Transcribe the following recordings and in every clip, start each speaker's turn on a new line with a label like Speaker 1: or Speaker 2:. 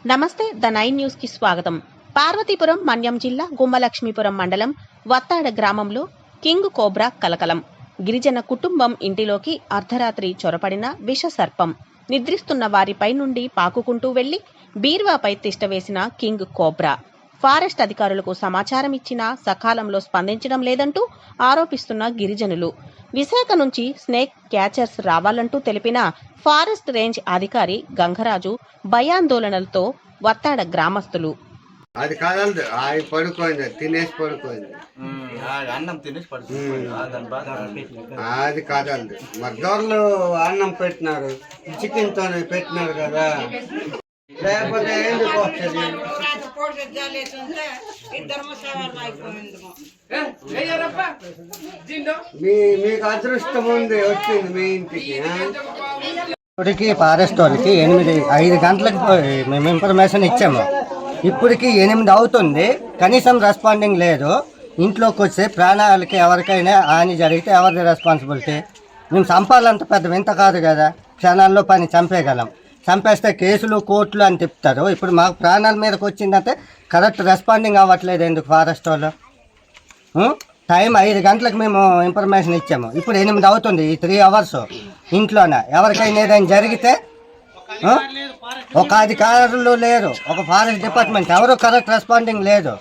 Speaker 1: నమస్తే the 9 news కి స్వాగతం. పార్వతీపురం మన్యం జిల్లా గుమ్మలక్ష్మీపురం మండలం వత్తాడ గ్రామంలో కింగ్ కోబ్రా కలకలం. గిరిజన కుటుంబం ఇంటిలోకి అర్ధరాత్రి చొరపడిన విష సర్పం. నిద్రిస్తున్న వారిపై నుండి పాకుకుంటూ వెళ్లి బీర్వాపై తిష్టవేసిన కింగ్ కోబ్రా. ఫారెస్ట్ అధికారులకు సమాచారం ఇచ్చినా సకాలంలో స్పందించడం లేదంటూ ఆరోపిస్తున్న గిరిజనులు. విశాఖ నుంచి స్నేక్ క్యాచర్స్ రావాలంటూ తెలిపిన ఫారెస్ట్ రేంజ్ అధికారి గంగరాజు భయాందోళనలతో వత్తాడ గ్రామస్తులు.
Speaker 2: అది కాదు, అది పడుకోండి, తినేసి పడుకోండి. అది కాదండి, మద్దోళ్ళు అన్నం పెట్టినారు, చికెన్ తో పెట్టినారు కదా, లేకపోతే ఎందుకు వస్తుంది? మీకు అదృష్టం ఉంది, వచ్చింది మీ ఇంటికి.
Speaker 3: ఇప్పటికి ఫారెస్ట్ వాళ్ళకి 5 గంటలకు మేము ఇన్ఫర్మేషన్ ఇచ్చాము. ఇప్పటికి 8 అవుతుంది, కనీసం రెస్పాండింగ్ లేదు. ఇంట్లోకి వస్తే ప్రాణాలకి ఎవరికైనా హాని జరిగితే ఎవరిది రెస్పాన్సిబిలిటీ? మేము చంపాలంత పెద్ద వింత కాదు కదా, క్షణాల్లో పని చంపేయగలం. చంపేస్తే కేసులు కోర్టులు అని చెప్తారు. ఇప్పుడు మాకు ప్రాణాల మీదకి వచ్చిందంటే కరెక్ట్ రెస్పాండింగ్ అవ్వట్లేదు ఎందుకు ఫారెస్ట్ వాళ్ళు? టైం 5 గంటలకు మేము ఇన్ఫర్మేషన్ ఇచ్చాము, ఇప్పుడు 8 అవుతుంది. ఈ 3 అవర్స్ ఇంట్లోనే ఎవరికైనా ఏదైనా జరిగితే ఒక అధికారులు లేరు, ఒక ఫారెస్ట్ డిపార్ట్మెంట్ ఎవరు కరెక్ట్ రెస్పాండింగ్ లేదు.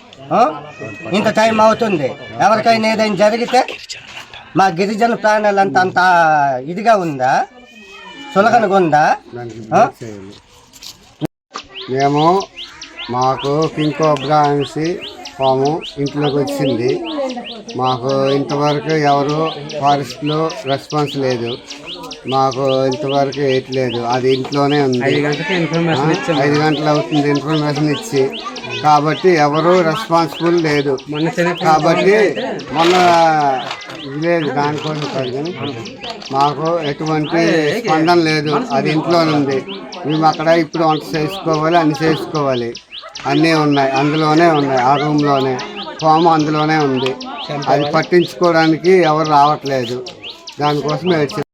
Speaker 3: ఇంత టైం అవుతుంది, ఎవరికైనా ఏదైనా జరిగితే మా గిరిజన ప్రాణాలంతా అంత ఇదిగా ఉందా, సులకనగా ఉందా?
Speaker 2: మేము మాకు కింగ్ కోబ్రా అనేసి పాము ఇంట్లోకి వచ్చింది. మాకు ఇంతవరకు ఎవరు ఫారెస్ట్లో రెస్పాన్స్ లేదు, మాకు ఇంతవరకు వేయట్లేదు. అది ఇంట్లోనే ఉంది. 5 గంటలు అవుతుంది ఇన్ఫర్మేషన్ ఇచ్చి, కాబట్టి ఎవరు రెస్పాన్సిబుల్ లేదు. కాబట్టి మొన్న లేదు, దానికోసం కానీ మాకు ఎటువంటి స్పందన లేదు. అది ఇంట్లోనే ఉంది. మేము అక్కడ ఇప్పుడు వంట చేసుకోవాలి, అన్ని చేసుకోవాలి, అన్నీ ఉన్నాయి, అందులోనే ఉన్నాయి. ఆ రూమ్లోనే పాము అందులోనే ఉంది. అది పట్టించుకోవడానికి ఎవరు రావట్లేదు, దానికోసం